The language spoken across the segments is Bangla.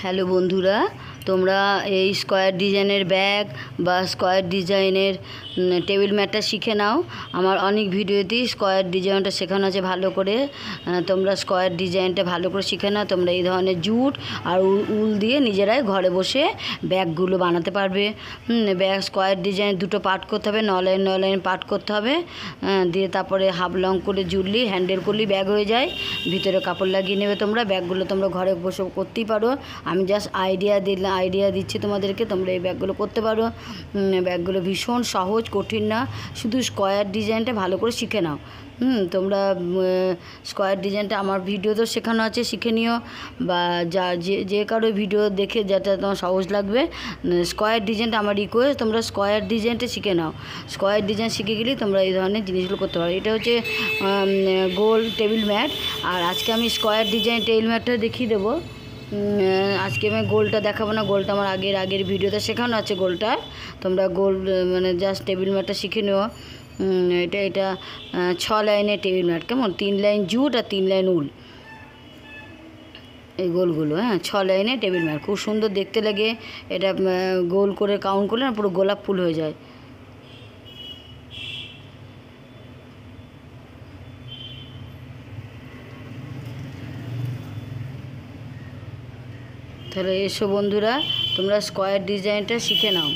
হ্যালো বন্ধুরা, তোমরা এই স্কোয়ার ডিজাইনের ব্যাগ বা স্কোয়ার ডিজাইনের টেবিল ম্যাটটা শিখে নাও। আমার অনেক ভিডিওতেই স্কোয়ার ডিজাইনটা শেখানো আছে ভালো করে। তোমরা স্কোয়ার ডিজাইনটা ভালো করে শিখে নাও। তোমরা এই ধরনের জুট আর উল দিয়ে নিজেরাই ঘরে বসে ব্যাগগুলো বানাতে পারবে। ব্যাগ স্কোয়ার ডিজাইন দুটো পার্ট করতে হবে, 9 লাইন 9 লাইন পার্ট করতে হবে। দিয়ে তারপরে হাফ লং করে জুড়লি হ্যান্ডেল করলি ব্যাগ হয়ে যায়। ভিতরে কাপড় লাগিয়ে নেবে। তোমরা ব্যাগগুলো তোমরা ঘরে বসে করতেই পারো। আমি জাস্ট আইডিয়া দিচ্ছি তোমাদেরকে, তোমরা এই ব্যাগগুলো করতে পারো। ব্যাগগুলো ভীষণ সহজ, কঠিন না। শুধু স্কোয়ার ডিজাইনটা ভালো করে শিখে নাও। তোমরা স্কোয়ার ডিজাইনটা আমার ভিডিওতেও শেখানো আছে, শিখে নিও। বা যে কারো ভিডিও দেখে যেটা তোমার সহজ লাগবে, স্কোয়ার ডিজাইনটা আমার রিকোয়েস্ট, তোমরা স্কোয়ার ডিজাইনটা শিখে নাও। স্কোয়ার ডিজাইন শিখে গেলেই তোমরা এই ধরনের জিনিসগুলো করতে পারো। এটা হচ্ছে গোল টেবিল ম্যাট। আর আজকে আমি স্কোয়ার ডিজাইন টেবিল ম্যাটটা দেখিয়ে দেবো। আজকে আমি গোলটা দেখাবো না, গোলটা আমার আগের ভিডিওতে শেখানো আছে। গোলটা তোমরা গোল মানে জাস্ট টেবিল ম্যাটটা শিখে নিও। এটা 6 লাইনের টেবিল ম্যাট, কেমন? 3 লাইন জুট আর 3 লাইন উল, এই গোলগুলো। 6 লাইনের টেবিল ম্যাট খুব সুন্দর দেখতে লাগে। এটা গোল করে কাউন্ট করলে না পুরো গোলাপ ফুল হয়ে যায়। তাহলে এসো বন্ধুরা, তোমরা স্কোয়ার ডিজাইনটা শিখে নাও।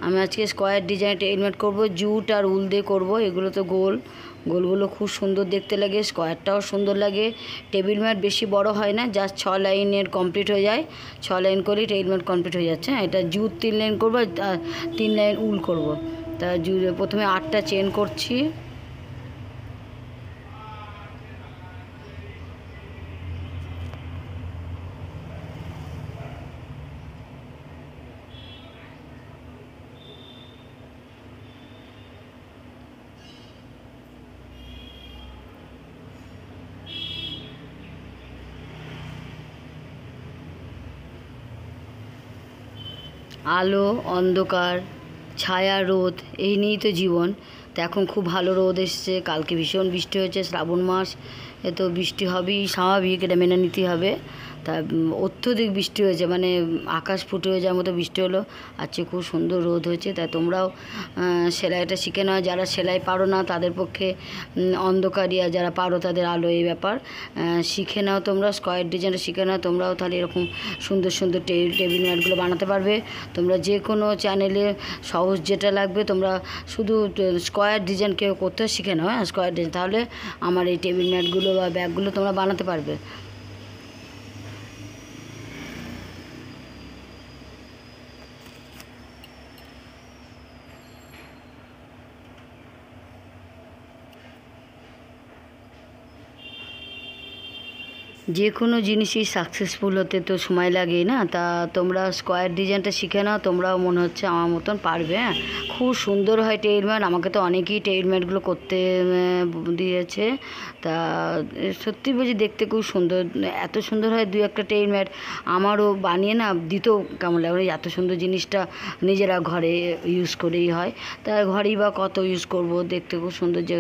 আমি আজকে স্কোয়ার ডিজাইন টেবিল ম্যাট করবো, জুট আর উল দিয়ে করবো। এগুলো তো গোলগুলো খুব সুন্দর দেখতে লাগে, স্কোয়ারটাও সুন্দর লাগে। টেবিল ম্যাট বেশি বড় হয় না, জাস্ট 6 লাইনের কমপ্লিট হয়ে যায়। 6 লাইন করলেই টেবিল ম্যাট কমপ্লিট হয়ে যাচ্ছে। এটা জুট 3 লাইন করবো, 3 লাইন উল করবো। তা প্রথমে 8টা চেন করছি। আলো অন্ধকার, ছায়া রোদ, এই নিয়েই তো জীবন। তো এখন খুব ভালো রোদ এসছে, কালকে ভীষণ বৃষ্টি হয়েছে। শ্রাবণ মাস, এ তো বৃষ্টি হবেই, স্বাভাবিক, এটা মেনে নিতে হবে। তা অত্যধিক বৃষ্টি হয়েছে, মানে আকাশ ফুটে হয়ে যাওয়ার মতো বৃষ্টি হলো। আজকে খুব সুন্দর রোদ হয়েছে। তাই তোমরাও সেলাইটা শিখে নাও। যারা সেলাই পারো না তাদের পক্ষে অন্ধকারিয়া, যারা পারো তাদের আলো, এই ব্যাপার শিখে নাও। তোমরা স্কোয়ার ডিজাইনটা শিখে নাও। তোমরাও তাহলে এরকম সুন্দর সুন্দর টেবিল ম্যাটগুলো বানাতে পারবে। তোমরা যে কোনো চ্যানেলে সহজ যেটা লাগবে, তোমরা শুধু স্কোয়ার ডিজাইন কেউ করতে শিখে নাও। স্কোয়ার ডিজাইন, তাহলে আমার এই টেবিল ম্যাটগুলো বা ব্যাগগুলো তোমরা বানাতে পারবে। যে কোনো জিনিসই সাকসেসফুল হতে তো সময় লাগে না। তা তোমরা স্কোয়ার ডিজাইনটা শিখে নাও, তোমরাও মনে হচ্ছে আমার মতন পারবে। খুব সুন্দর হয় টেবিল ম্যাট। আমাকে তো অনেকেই টেবিল ম্যাটগুলো করতে দিয়েছে। তা সত্যি বলছি, দেখতে খুব সুন্দর, এত সুন্দর হয়। 2-1টা টেবিল ম্যাট আমারও বানিয়ে না দিতেও কেমন লাগে। এত সুন্দর জিনিসটা নিজেরা ঘরে ইউজ করেই হয়। তা ঘরেই বা কত ইউজ করব, দেখতে খুব সুন্দর। যে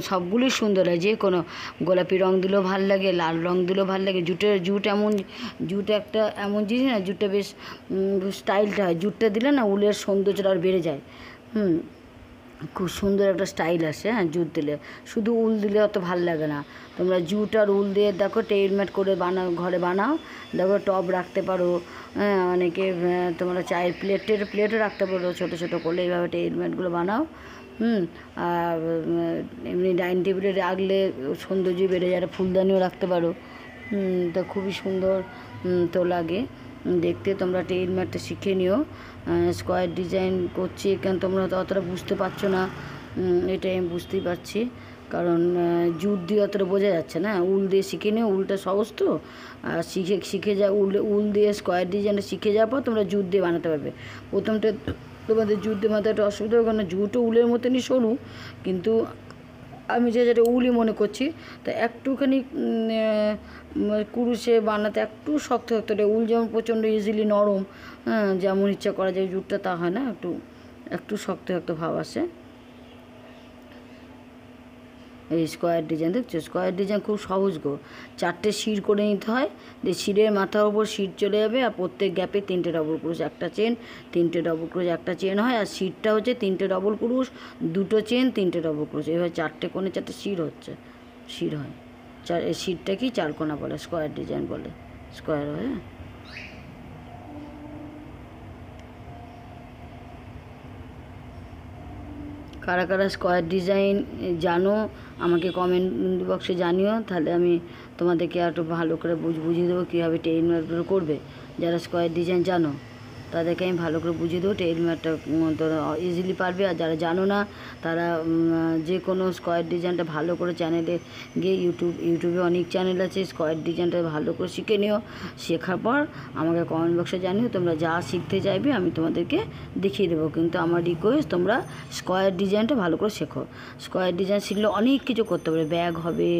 সবগুলোই সুন্দর হয়। যে কোনো গোলাপি রঙ দিলেও ভাল লাগে, লাল রঙ দিলেও ভালো লাগে। জুট একটা এমন জিনিস না, জুটটা বেশ স্টাইলটা হয়। জুটটা দিলে না উলের সৌন্দর্যটা আর বেড়ে যায়। খুব সুন্দর একটা স্টাইল আসে। জুট দিলে, শুধু উল দিলে অত ভাল লাগে না। তোমরা জুট আর উল দিয়ে দেখো টেবিল ম্যাট করে বানাও, ঘরে বানাও। দেখো টব রাখতে পারো। অনেকে তোমরা চায়ের প্লেটও রাখতে পারো, ছোটো ছোটো করলে। এইভাবে টেবিল ম্যাটগুলো বানাও। আর এমনি ডাইনিং টেবিলে রাখলে সৌন্দর্য বেড়ে যায়। ফুলদানিও রাখতে পারো। তো খুবই সুন্দর তো লাগে দেখতে। তোমরা টেবিল ম্যাটটা শিখে নিও। স্কোয়ার ডিজাইন করছি, এখানে তোমরা তো অতটা বুঝতে পারছো না। এটাই আমি বুঝতেই পারছি, কারণ জুট দিয়ে অতটা বোঝা যাচ্ছে না। উল দিয়ে শিখে নিও, উলটা সহজ তো। আর শিখে যা উল দিয়ে স্কোয়ার ডিজাইনটা শিখে যাওয়ার পর তোমরা জুট দিয়ে বানাতে পারবে। প্রথমটা তোমাদের জুট দিয়ে বানাতে একটা অসুবিধা হবে, কারণ জুটও উলের মতনই সরু, কিন্তু আমি যেটা উলই মনে করছি। তা একটুখানি কুরুশে বানাতে একটু শক্ত শক্ত। উল যেমন প্রচণ্ড ইজিলি নরম, যেমন ইচ্ছা করা যায়, জুটটা তা হয় না, একটু শক্ত শক্ত ভাব আসে। এই স্কোয়ার ডিজাইন দেখছো, স্কোয়ার ডিজাইন খুব সহজ গো। 4টে শির করে নিতে হয়, দিয়ে শিরের মাথার ওপর শির চলে যাবে, আর প্রত্যেক গ্যাপে 3টে ডবল ক্রোশ, একটা চেন, 3টে ডবল ক্রোশ, একটা চেন হয়, আর শিরটা হচ্ছে 3টে ডবল ক্রোশ, 2টো চেন, 3টে ডবল ক্রোশ, এভাবে 4টে কোণে 4টে শির হচ্ছে, শির হয়। এই শিরটা কি 4 কোণা বলে, স্কোয়ার ডিজাইন বলে, স্কোয়ার হয়। কারা কারা স্কোয়ার ডিজাইন জানো আমাকে কমেন্ট বক্সে জানিও, তাহলে আমি তোমাদেরকে একটু ভালো করে বুঝিয়ে দেবো কীভাবে টেইলরগুলো করবে। যারা স্কোয়ার ডিজাইন জানো তাদেরকে আমি ভালো করে বুঝিয়ে দেবো, টেইলরটা তোরা ইজিলি পারবে। আর যারা জানো না তারা যে কোনো স্কোয়ার ডিজাইনটা ভালো করে চ্যানেলে গিয়ে ইউটিউবে অনেক চ্যানেল আছে, স্কোয়ার ডিজাইনটা ভালো করে শিখে নিও। শেখার পর আমাকে কমেন্ট বক্সে জানিও তোমরা যা শিখতে চাইবে, আমি তোমাদেরকে দেখিয়ে দেবো। কিন্তু আমার রিকোয়েস্ট তোমরা স্কোয়ার ডিজাইনটা ভালো করে শেখো। স্কোয়ার ডিজাইন শিখলে অনেক কিছু করতে পারবে, ব্যাগ হবে,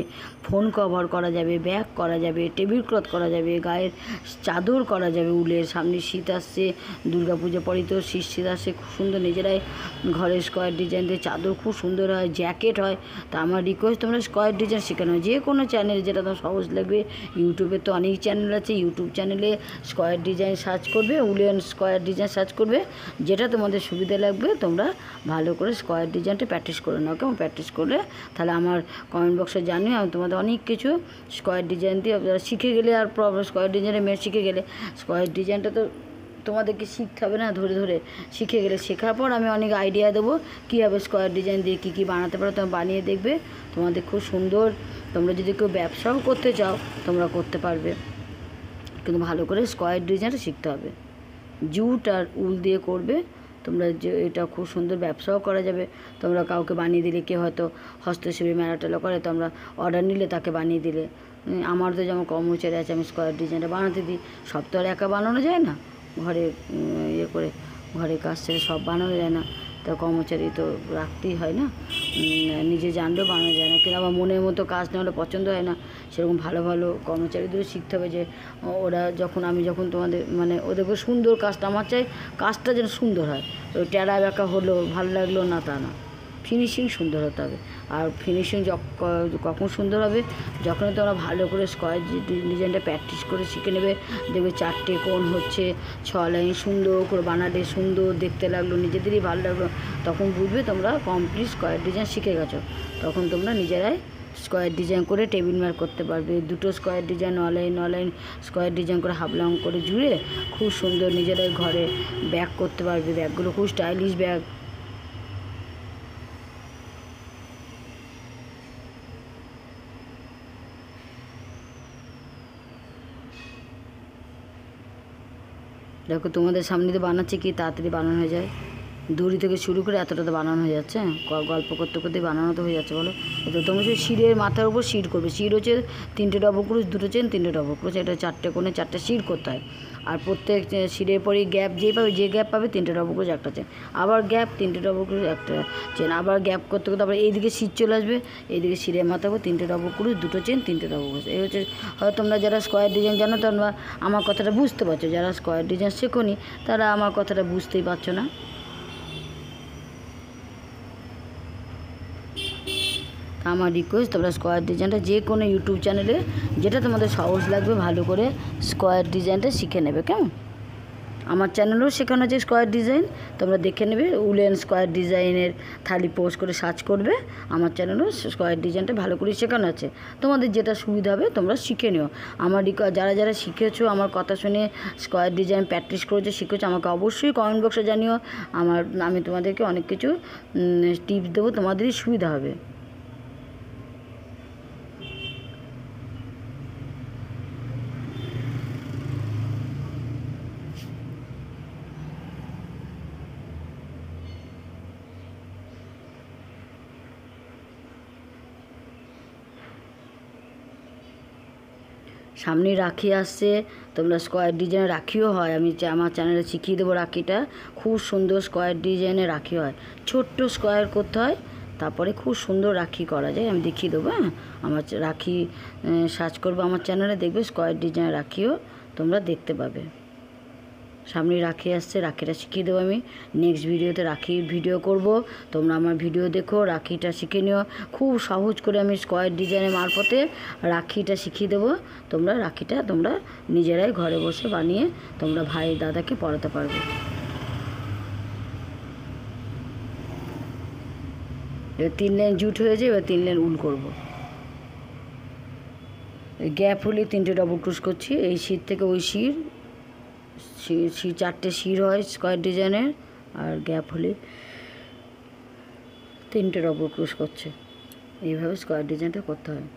ফোন কভার করা যাবে, ব্যাগ করা যাবে, টেবিল ক্লথ করা যাবে, গায়ের চাদর করা যাবে উলের। সামনে শীত আসছে, দুর্গা পুজো পরে তো শীত আসছে, খুব সুন্দর নিজেরাই ঘরে স্কোয়ার ডিজাইন দিয়ে চাদর খুব সুন্দর হয়, জ্যাকেট হয়। তা আমার রিকোয়েস্ট তোমরা স্কোয়ার ডিজাইন শেখানো, যে কোনো চ্যানেল যেটা তোমার সহজ লাগবে। ইউটিউবে তো অনেক চ্যানেল আছে, ইউটিউব চ্যানেলে স্কোয়ার ডিজাইন সার্চ করবে, উলেন স্কোয়ার ডিজাইন সার্চ করবে, যেটা তোমাদের সুবিধা লাগবে তোমরা ভালো করে স্কোয়ার ডিজাইনটা প্র্যাকটিস করে নাও। কেমন? প্র্যাকটিস করলে তাহলে আমার কমেন্ট বক্সে জানিও, আমি তোমাদের অনেক কিছু স্কোয়ার ডিজাইন দিয়ে শিখে গেলে, আর প্রবলেম স্কোয়ার ডিজাইনের মেয়ে শিখে গেলে, স্কোয়ার ডিজাইনটা তো তোমাদেরকে শিখতে হবে না, ধরে ধরে শিখে গেলে, শেখার পর আমি অনেক আইডিয়া দেবো কীভাবে স্কোয়ার ডিজাইন দিয়ে কী কী বানাতে পারো, তোমরা বানিয়ে দেখবে, তোমাদের খুব সুন্দর। তোমরা যদি কেউ ব্যবসাও করতে চাও তোমরা করতে পারবে, কিন্তু ভালো করে স্কোয়ার ডিজাইনটা শিখতে হবে। জুট আর উল দিয়ে করবে তোমরা, যে এটা খুব সুন্দর ব্যবসাও করা যাবে। তোমরা কাউকে বানিয়ে দিলে, কেউ হয়তো হস্তশিল্পী মেলা টেলা করে, তোমরা অর্ডার নিলে তাকে বানিয়ে দিলে। আমার তো যেমন কর্মচারী আছে, আমি স্কোয়ার ডিজাইনটা বানাতে দিই। সব তো আর একা বানানো যায় না, ঘরে ইয়ে করে ঘরে কাজ ছেড়ে সব বানানো যায় না, তা কর্মচারী তো রাখতেই হয় না, নিজে জানলেও বানানো যায় না। কিন্তু আবার মনের মতো কাজ না হলে পছন্দ হয় না, সেরকম ভালো ভালো কর্মচারীদেরও শিখতে হবে, যে ওরা আমি যখন তোমাদের মানে ওদেরকে সুন্দর কাজটা, আমার চাই কাজটা যেন সুন্দর হয়, ওই টেরা বেঁকা হলো ভালো লাগলো না তা না, ফিনিশিং সুন্দর হতে হবে। আর ফিনিশিং কখন সুন্দর হবে, যখন তোমরা ভালো করে স্কোয়ার ডিজাইনটা প্র্যাকটিস করে শিখে নেবে, দেখবে 4টে কোণ হচ্ছে, 6 লাইন সুন্দর করে বানালে সুন্দর দেখতে লাগলো, নিজেদেরই ভালো লাগলো, তখন বুঝবে তোমরা কমপ্লিট স্কোয়ার ডিজাইন শিখে গেছো। তখন তোমরা নিজেরাই স্কোয়ার ডিজাইন করে টেবিল ম্যাট করতে পারবে। 2টো square design 9 line square design করে হাফ লং করে জুড়ে খুব সুন্দর নিজেরাই ঘরে ব্যাগ করতে পারবে। ব্যাগগুলো খুব স্টাইলিশ ব্যাগ। দেখো তোমাদের সামনে তো বানাচ্ছে, কি তাড়াতাড়ি বানানো হয়ে যায়, দড়ি থেকে শুরু করে এতটা তো বানানো হয়ে যাচ্ছে, গল্প করতে করতে বানানো তো হয়ে যাচ্ছে। বলো, এটা তোমরা যদি শিরের মাথার উপর শির করবে, শির হচ্ছে 3টে ডবল ক্রোশ, 2টো চেন, 3টে ডবল ক্রোশ, এটা 4টে কোণে 4টে শির করতে হয়। আর প্রত্যেক শিরের পরই গ্যাপ যে গ্যাপ পাবে 3টে ডবল ক্রোশ, একটা চেন, আবার গ্যাপ 3টে ডবল ক্রোশ, একটা চেন, আবার গ্যাপ করতে করতে আবার এইদিকে শির চলে আসবে, এইদিকে শিরের মাথার উপর 3টে ডবল ক্রোশ, 2টো চেন, 3টে ডবল ক্রোশ। এই হচ্ছে, হয়তো তোমরা যারা স্কোয়ার ডিজাইন জানো তোমরা আমার কথাটা বুঝতে পারছো, যারা স্কোয়ার ডিজাইন শেখোনি তারা আমার কথাটা বুঝতেই পারছো না। আমার রিকোয়েস্ট তোমরা স্কোয়ার ডিজাইনটা যে কোনো ইউটিউব চ্যানেলে যেটা তোমাদের সহজ লাগবে ভালো করে স্কোয়ার ডিজাইনটা শিখে নেবে। কেমন? আমার চ্যানেলেও শেখানো আছে স্কোয়ার ডিজাইন, তোমরা দেখে নেবে। উলেন স্কোয়ার ডিজাইনের থালি পোস্ট করে সার্চ করবে, আমার চ্যানেলেও স্কোয়ার ডিজাইনটা ভালো করে শেখানো আছে। তোমাদের যেটা সুবিধা হবে তোমরা শিখে নিও। আমার যারা যারা শিখেছো, আমার কথা শুনে স্কোয়ার ডিজাইন প্র্যাকটিস করেছো, শিখেছো, আমাকে অবশ্যই কমেন্ট বক্সে জানিও। আমি তোমাদেরকে অনেক কিছু টিপস দেবো, তোমাদেরই সুবিধা হবে। সামনে রাখি আসছে, তোমরা স্কোয়ার ডিজাইনের রাখিও হয়, আমি আমার চ্যানেলে শিখিয়ে দেবো। রাখিটা খুব সুন্দর স্কোয়ার ডিজাইনের রাখি হয়, ছোট্ট স্কোয়ার করতে হয়, তারপরে খুব সুন্দর রাখি করা যায়, আমি দেখিয়ে দেবো। হ্যাঁ, আমার রাখি সার্চ করবো আমার চ্যানেলে, দেখবে স্কোয়ার ডিজাইনের রাখিও তোমরা দেখতে পাবে। সামনে রাখি আসছে, রাখিটা শিখিয়ে দেবো আমি। নেক্সট ভিডিওতে রাখির ভিডিও করব, তোমরা আমার ভিডিও দেখো, রাখিটা শিখে নিও। খুব সহজ করে আমি স্কোয়ার ডিজাইনের মারফতে রাখিটা শিখিয়ে দেবো। তোমরা রাখিটা তোমরা নিজেরাই ঘরে বসে বানিয়ে তোমরা ভাই দাদাকে পরাতে পারবে। এবার 3 লাইন জুট হয়েছে, এবার 3 লাইন উল করব। গ্যাপ হলে 3টে ডবল ক্রোশ করছি। এই শির থেকে ওই শির 4টে শির হয় স্কোয়ার ডিজাইনের, আর গ্যাপ হলে 3টে ডবল ক্রোশ করছে। এইভাবে স্কোয়ার ডিজাইনটা করতে হয়।